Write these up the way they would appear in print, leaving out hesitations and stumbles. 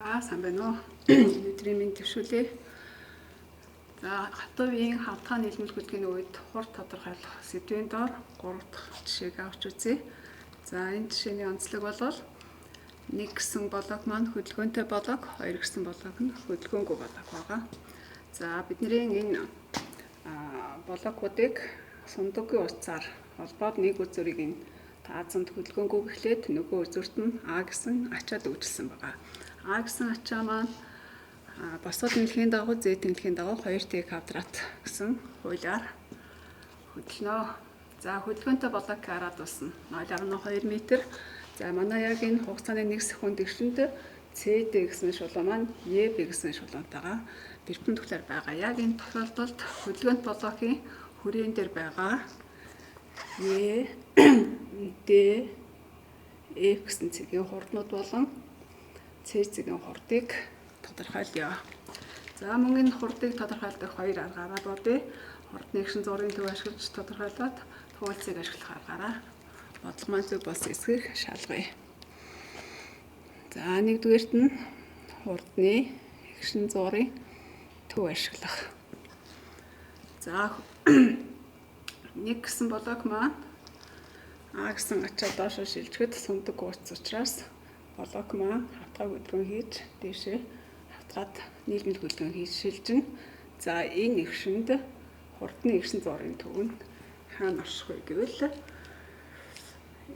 Сайн байна уу? Өдрийн мэнд төвшүүлье. За, хатуувын хавтгай нийлмэл хөдөлгөөний үед хур тодорхойлох сэдвийн доор 3 дахь жишээг авч үзье. За, энэ жишээний онцлог бол 1 гэсэн блок маань хөдөлгөөнтэй блок, 2 гэсэн блок нь хөдөлгөөнгүй блок байгаа. За, бидний энэ блокуудыг сундагийн утсаар холбоод нэг үзүүрийг энэ таазанд хөдөлгөөнгүй гэхлээр нөгөө үзүүрт нь А гэсэн ачаад үйлчилсэн байгаа. А гэсэн ачаа маань босоод нэлхийн дагуу Z нэлхийн дагуу 2T квадрат гэсэн хуулиар хөдөлнө. За, хөдөлгөөнтэй блок хараад усна 0.2 м. За, манай яг энэ хугацааны 1 секунд гишүүнд CD гэсэн шулуун маань EB гэсэн шулуунтайгаа перпендикуляр байгаа. Яг энэ тохиолдолд хөдөлгөөнт блокийн хүрээнд дээр байгаа E, D, F гэсэн цэгийн хурднууд болон C цэгийн хурдыг тодорхойлъё. За, мөн энэ хурдыг тодорхойлдог 2 аргаараа бодъё. Хурдны гишин зургийн төв ашиглаж тодорхойлоод туулцыг ашиглах аргаараа бодлого маань зөв болсон эсэхийг шалгая. За, нэгдүгээрт нь хурдны гишин зургийн төв ашиглах. За, 1 гэсэн блок маань А гэсэн ачаа доошо шилжихэд сундаг утас учраас блок маань хавтгай хөдөлгөөн хийж дээшээ хавтгаад нийлмэл хөдөлгөөн хийж шилжинэ. За, энэ гишинд хурдны гишин зургийн төв нь хаана орших вэ гэвэл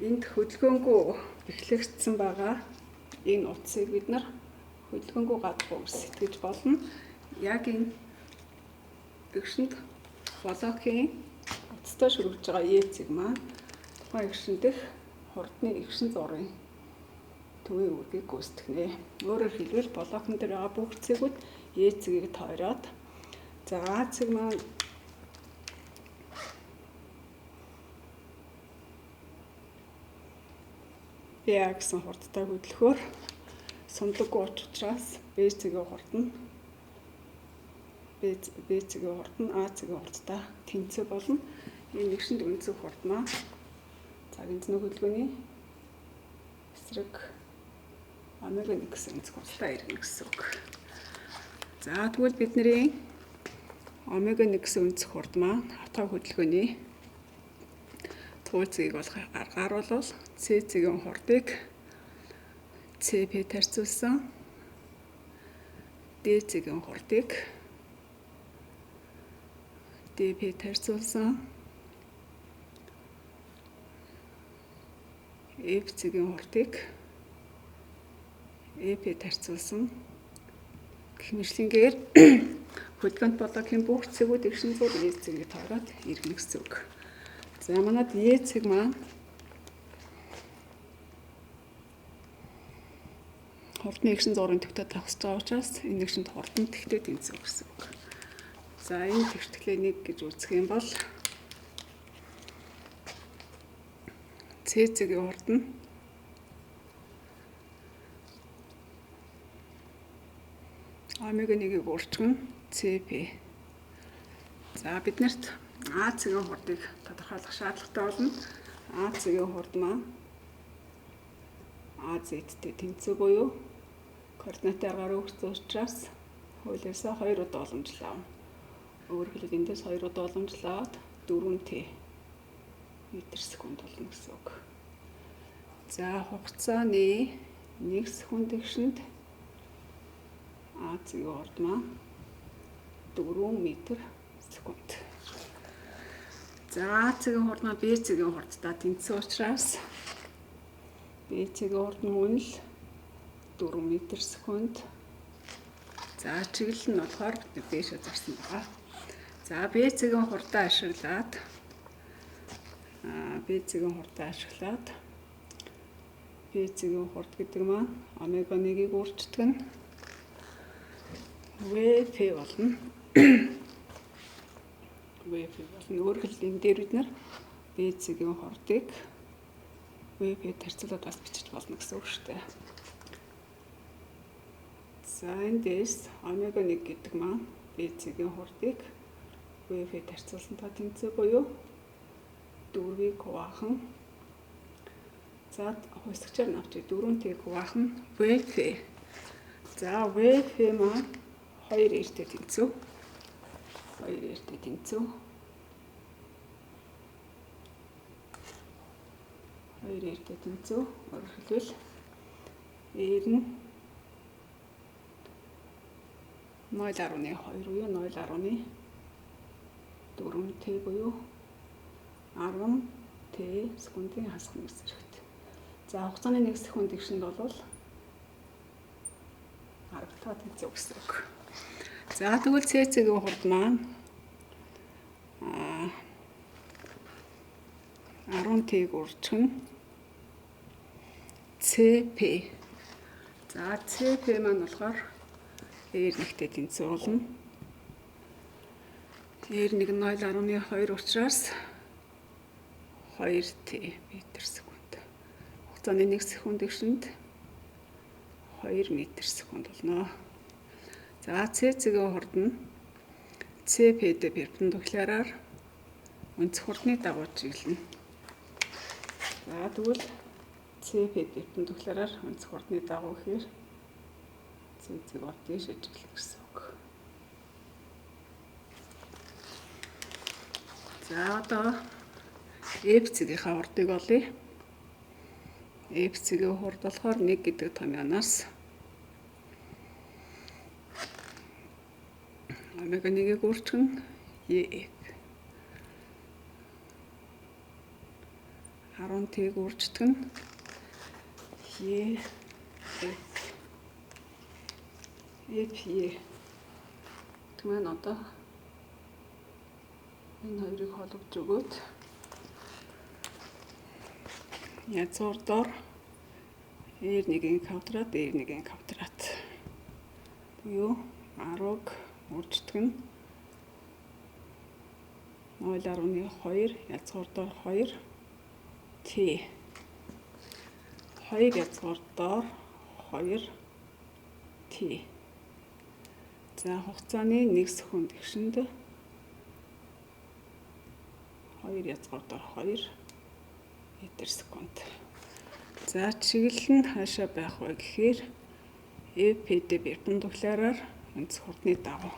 энд хөдөлгөөнгүй бэхлэгдсэн байгаа энэ утсыг бид нар хөдөлгөөнгүй гадагш сэтгэж болно. Яг энэ гишинд блокийн утастай шүргэж байгаа E цэг маань тухайн гишин дэх хурдны гишин зургийн төвийн үргийг гүйцэтгэнэ. Өөрөөр хэлбэл блокн дээр байгаа бүх цэгүүд E цэгийг тойроод за А цэг маань B гэсэн хурдтай хөдлөхөөр сундаг учраас B цэгийн хурд нь B цэгийн хурд нь А цэгийн хурдтай тэнцээ болно. Энэ гишинд өнцөг хурд маань цагийн зүйн хөдөлгөөний эсрэг омега 1 гэсэн өнцөг хурдтай ирнэ гэсэн үг. За, тэгвэл бидний омега 1 гэсэн өнцөг хурд маань хавтгай хөдөлгөөний туулцыг олох аргаар бол C цэгийн хурдыг CP тарьцуулсан D цэгийн хурдыг DP тарьцуулсан F цэгийн хурдыг EP тарьцуулсан гэх мэтлэнгээр хөдөлгөөнт блокийн бүх цэгүүд гишин зур E цэгийг тойроод ирнэ гэсэн үг. За, манайд E цэг маань хурдны гишин зургийн төвтэй тагсж байгаа учраас энэ гишинд хурдан тэгтээ тэнцэх гэсэн үг. За, энэ тэгтгэлээ 1 гэж үзэх юм бол C цэгийн хурд нь омега 1-ийг өөрчгөн CP. За, биднэрт А цэгийн хурдыг тодорхойлох шаардлагатай болно. А цэгийн хурд маань AZ-тэй тэнцээ буюу координатын аргаар өгсөн учраас хуулиасаа 2 удаа уламжлал авна. Өөрөөр хэлбэл эндээс 2 удаа уламжлал аваад 4T м/сек болно гэсэн үг. За, хугацааны 1 секунд гишинд А цэгийн хурд маань 4 м/сек. За, А цэгийн хурд маань B цэгийн хурдтай тэнцсэн учраас B цэгийн хурд нь мөн л 4 м/сек. За, чиглэл нь болохоор бид дээшээ зарсан байгаа. За, B цэгийн хурдаа ашиглаад B цэгийн хурд гэдэг маань омега 1-ийг өөрчтгөн VP болно. Өөрөөр хэлбэл энэ дээр бид нар B цэгийн хурдыг VP тарьцуулаад бас бичиж болно гэсэн үг шүү дээ. За, эндээс омега 1 гэдэг маань B цэгийн хурдыг VP тарьцуулсантай тэнцээ буюу 4-ийг хувахан. За, хувьсгчаар навчиг 4T хувахан VP За ВФ маань 2 эртээ тэнцүү. 2 эртээ тэнцүү. 2 эртээ тэнцүү. Өөрөөр хэлбэл R нь 0.2 буюу 0.4 Т буюу 10 Т секундын хасах нэгс зэрэгт. За хугацааны 1 секунд гişэнд бол 10 тэнцүү гэсэн үг. За тэгвэл ЦЦ-ийн хурд маань 10 Т-г үржих нь ЦП. За ЦП маань болохоор R1-тэй тэнцүү болно. R1 нь 0.2 учраас 2 Т метр секунд. Хугацааны 1 секунд гişэнд 2 метр секунд болно. За ЦЦ-ийн хурд нь ЦП-д перпендикуляраар өнцөг хурдны дагуу чиглэнэ. За тэгвэл ЦП перпендикуляраар өнцөг хурдны дагуу гэхээр ЦЦ-г бол дээш чиглэх гэсэн үг. За одоо FC-ийн хурдыг олъё. FC-ийн хурд болохоор 1 гэдэг томьёоноос омега 1-ийг үржих нь EF. 10 Т-г үржих нь EF. EF. Тэгмээ одоо энэ хоёрыг холбож өгөөд язгуурдаар R1-ийн квадрат, R1-ийн квадрат буюу 10-г үржих нь 0.2 язгуурдаар 2 Т. 2 язгуурдаар 2 Т. За хугацааны 1 секунд гişэнд 2 язгуурдаар 2 метр секунд. За чиглэл нь хаашаа байх вэ гэхээр FP-д перпендикуляраар өнцөг хурдны дагуу.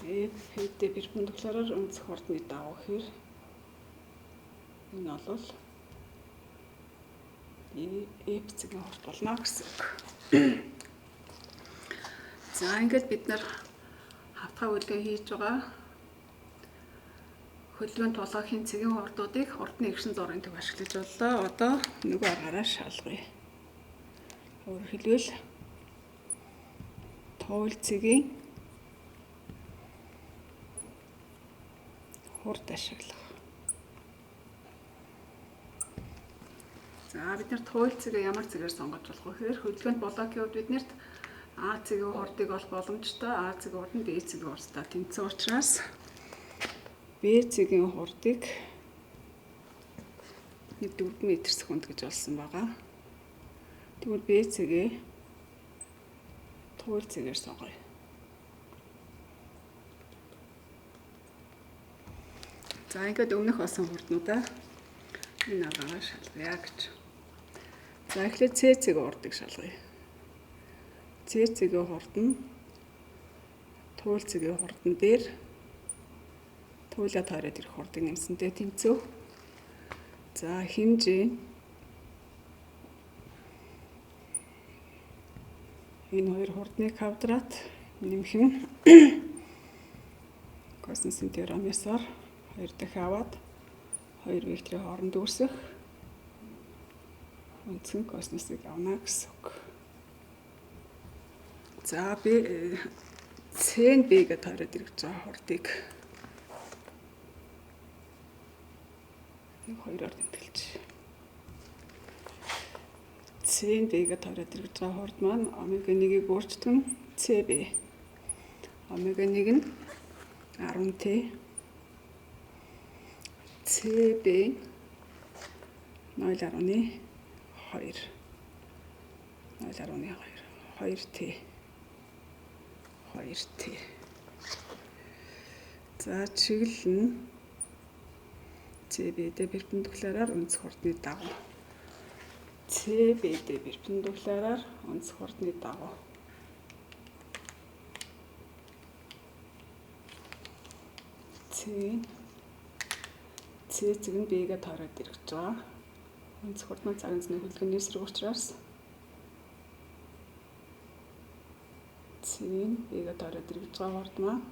FP-д перпендикуляраар өнцөг хурдны дагуу гэхээр энэ бол FC-ийн хурд болно гэсэн үг. За ингээд бид нар хавтгай үйлдэл хийж байгаа хөдөлгөөнд тулгахийн цэгийн хурдуудыг хурдны эгшин зургийн төв ашиглаж боллоо. Одоо нөгөө аргаараа шалгая. Өөрөөр хэлбэл туул цэгийн хурд ашиглах. За бид нар туул цэгээ ямар цэгээр сонгож болох вэ гэхээр хөдөлгөөнд блокийн хувьд биднэрт А цэгийн хурдыг олох боломжтой. А цэгийн хурд нь Б цэгийн хурдтай тэнцүү учраас Б цэгийн хурдыг 4 метр секунд гэж олсон байгаа. Тэгвэл Б цэгээ туул цэгээр сонгоё. За ингээд өмнөх олсон хурднуудаа энэ аргаараа шалгая гэж. За эхлээд С цэгийн хурдыг шалгая. С цэгийн хурд нь туул цэгийн хурдан дээр туйлаа тойроод ирэх хурдыг нэмсэнтэй тэнцүү. За хэмжээ энэ хоёр хурдны квадрат нэмэх нь косинусийн теоремосоор 2 дахь аваад 2 векторын хооронд үүсэх өнцгөн косинусыг авна гэсэн үг. За би С-н Б-г тойроод ирэх байгаа хурдыг хоёроор тэмдэглэж. С-н Б-г тойроод ирэх байгаа хурд маань омега 1-ийг өөрчлөлт нь ЦБ. Омега 1 нь 10 Т. ЦБ 0.2 2 Т. 2 Т. За чиглэл нь ЦБ-д перпендикуляраар өнцөг хурдны дагуу. CBD перпендикуляраар өнцөг хурдны дагуу цэцэг нь Б-гээ тойроод ирж байгаа. Өнцөг хурдны цагаан зэний хөлгөний эсрэг учраас С-ийн Б-гээ тойроод ирж байгаа хурд маань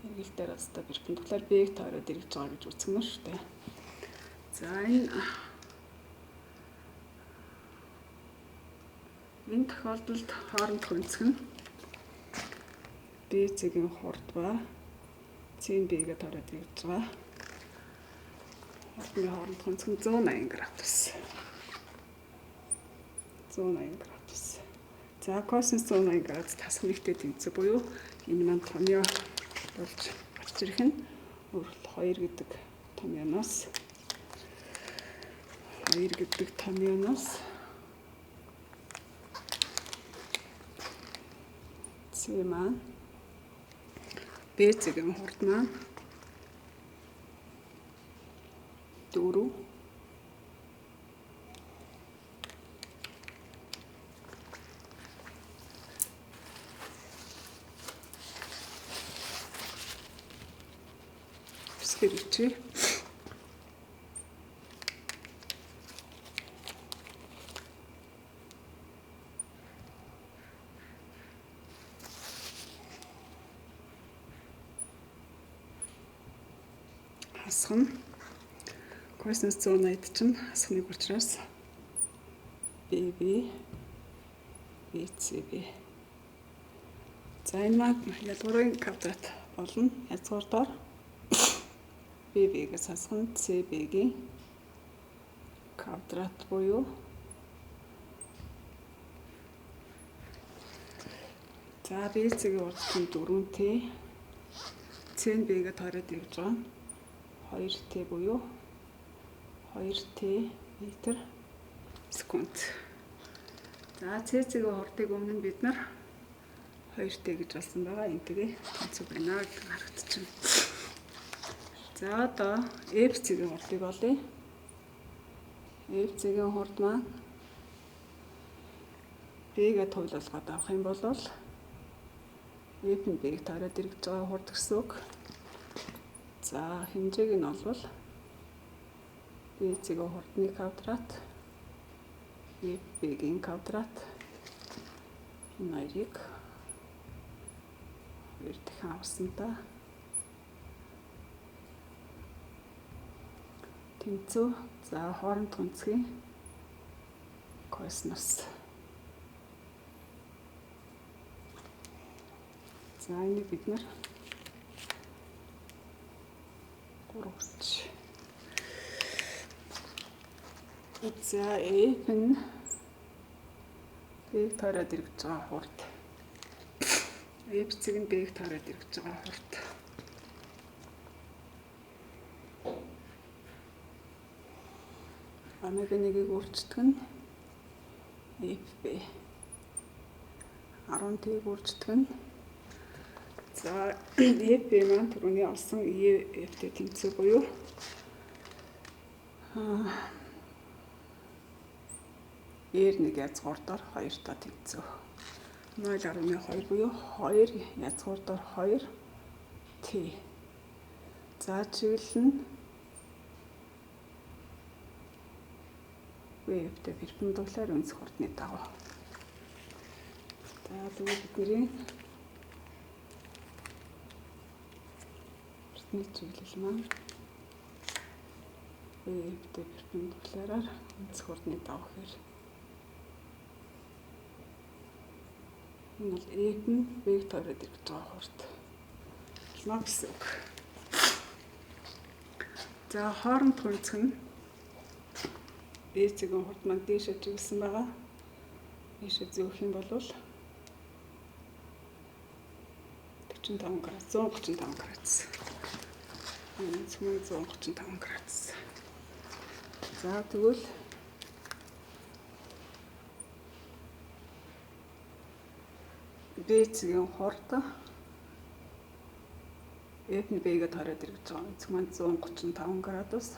эргэл дээр хастаа перпендикуляр Б-г тойроод ирж байгаа гэж үзсэн шүү дээ. За энэ тохиолдолд хоорондох өнцөг нь B-ийн хурд ба С-ийн Б-гээ тойроод ирж байгаа. Хурдны хоорондох өнцөг нь 180 градус. 180 градус. За косинус 180 градус тасах нэгтэй тэнцэг буюу энэ маань томьёо болж гарч ирэх нь өөрөлт 2 гэдэг томьёоноос С маань Б-ийн хурд маань 4 хэвчээ. Хасах нь косинус 180 чинь хасхныг учраас BB BCB. За энэ маань ялгуурын квадрат болно. Язгуурдаар BB-гээс хасах нь CB-гийн квадрат буюу за BC-гийн урд нь 4T С-ийн Б-гээ тойроод ирж байгаа нь 2T буюу 2T метр секунд. За цэцгийн хурдыг өмнө нь бид нар 2T гэж болсон байгаа. Энтэйгээ тэнцэг байна гэж харагдчихна. За одоо FC-гийн хурдыг олъё. FC-гийн хурд маань B-гээ туйлуулгаад авах юм бол F нь B-г тойроод ирж байгаа хурд гэсэн үг. За хэмжээг нь олвол BC-гийн хурдны квадрат FB-гийн квадрат энэ хоёрыг 2 дахин авсантаа тэнцүү. За хоорондох өнцгийн косинус. За энийг бид нар 3 гэж. За F нь Б-г тойроод ирж байгаа хурд. FC нь Б-г тойроод ирж байгаа хурд. Омега-1-ийг өөрчдөг нь FB. 10T-ийг өөрчдөг нь за FB маань түрүүний олсон EF-тэй тэнцүү буюу R1 язгуурдаар 2 та тэнцүү. 0.2 буюу 2 язгуурдаар 2 T. За чиглэл нь F-тэй перпендикуляр өнцөг хурдны дагуу. За тэгвэл бидний хурдны чиглэл маань F-тэй перпендикуляраар өнцөг хурдны дагуу хэр энэ бол F нь Б-г тойроод ирж байгаа хурд. Маа гэсэн үг. За хоорондох өнцөг нь BC-гийн хурд маань дээшээ чиглэсэн байгаа. Дээшээ зөөх юм бол 45 градус, 135 градус. Энэ 135 градус. За тэгвэл BC-гийн хурд F нь Б-гээ тойроод ирж байгаа. Өнцөг маань 135 градус.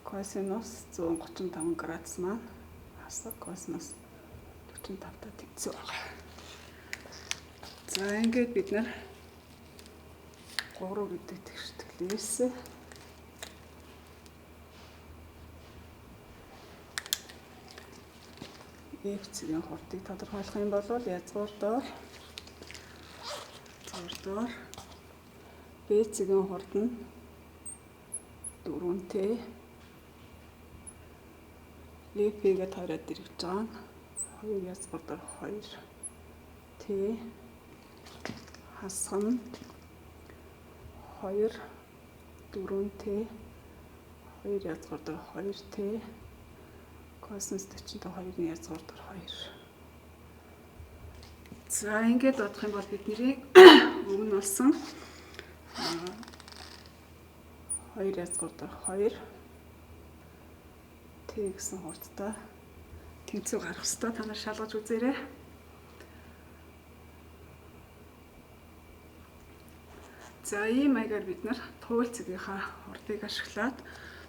Косинус 135 градус маань асар космос 45-та тэнцүү байгаа. За ингээд бид нар 3 гэдэг тэгштэглээс F-ийн хурдыг тодорхойлох юм бол язгуурдоор B-ийн хурд нь 4T F-гээд хараад ирж байгаа нь 2 язгуурдоор 2T хасах нь 2 4T 2 язгуурдаар 2T косинус 45-ны язгуурдаар 2. За ингээд бодох юм бол бидний өмнө болсон 2 язгуурдаар 2 Т гэсэн хурдтай тэнцүү гарах хэрэгтэй. Та нар шалгаж үзээрэй. За ийм маягаар бид нар туул цэгийнхаа хурдыг ашиглаад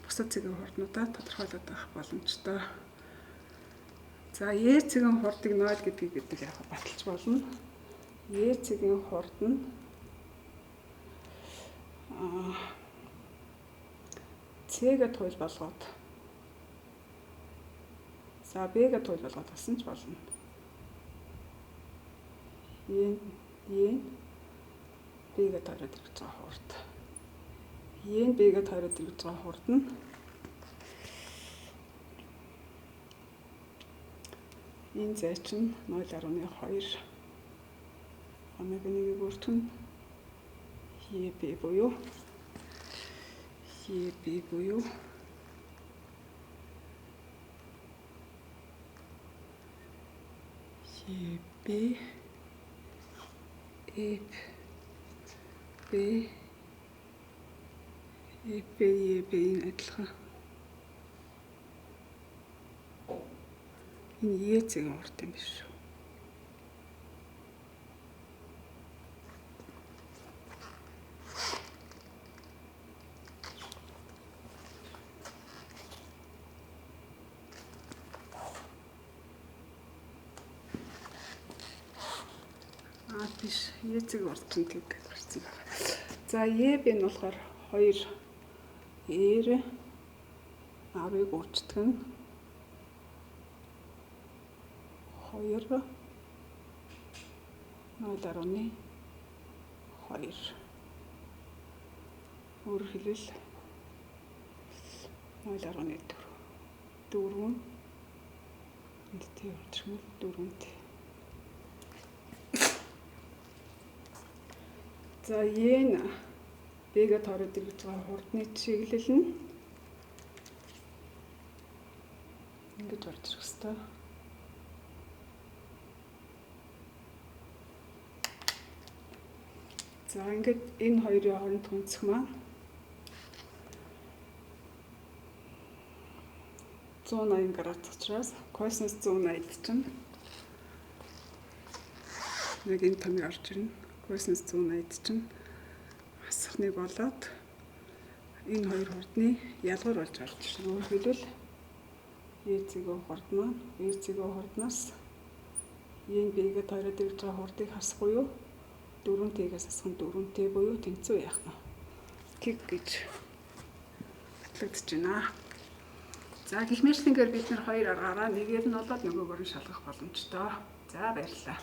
бусад цэгийн хурднуудаа тодорхойлоод авах боломжтой. За Е цэгийн хурдыг 0 гэдгийг бид яг баталж болно. Е цэгийн хурд нь С-гээ туйл болгоод за Б-гээ туйл болгоод болсон ч болно. Е Б-гээ тойроод ирж байгаа хурд. Е Б-гээ тойроод ирж байгаа хурд нь энэ зай чинь 0.2 омега-1-ийг өөрчн Е Б буюу Е Б Б адилхан энэ Е цэгийн хурд юм биш үү? Биш Е цэгийн хурд чинь тэг гарсан байна. За Е Б нь болохоор 2 R А-ыг өөрчдөг нь 2 0.2 өөрөөр хэлбэл 0.4 Т орчмол 4Т. За Е нь Б-гээ тойроод ирж байгаа хурдны чиглэл нь ингэж орж ирэх ёстой. За ингээд энэ хоёрын хооронд төнцөх маань 180 градус учраас косинус 180 чинь нэг энэ томьёо орж ирнэ. Косинус 180 чинь хасахныг болоод энэ хоёр хурдны ялгар болж орж ирнэ. Өөрөөр хэлбэл Е цэгийн хурд маань Е цэгийн хурднаас Е Б-гээ тойроод ирж байгаа хурдыг хасах буюу 4Т-гээс хасах нь 4Т буюу тэнцүү яах нь К гэж батлагдаж байна. За гэх мэтчлэнгээр бид нар хоёр аргаараа нэгээр нь болоод нөгөөгөөр нь шалгах боломжтой. За баярлалаа.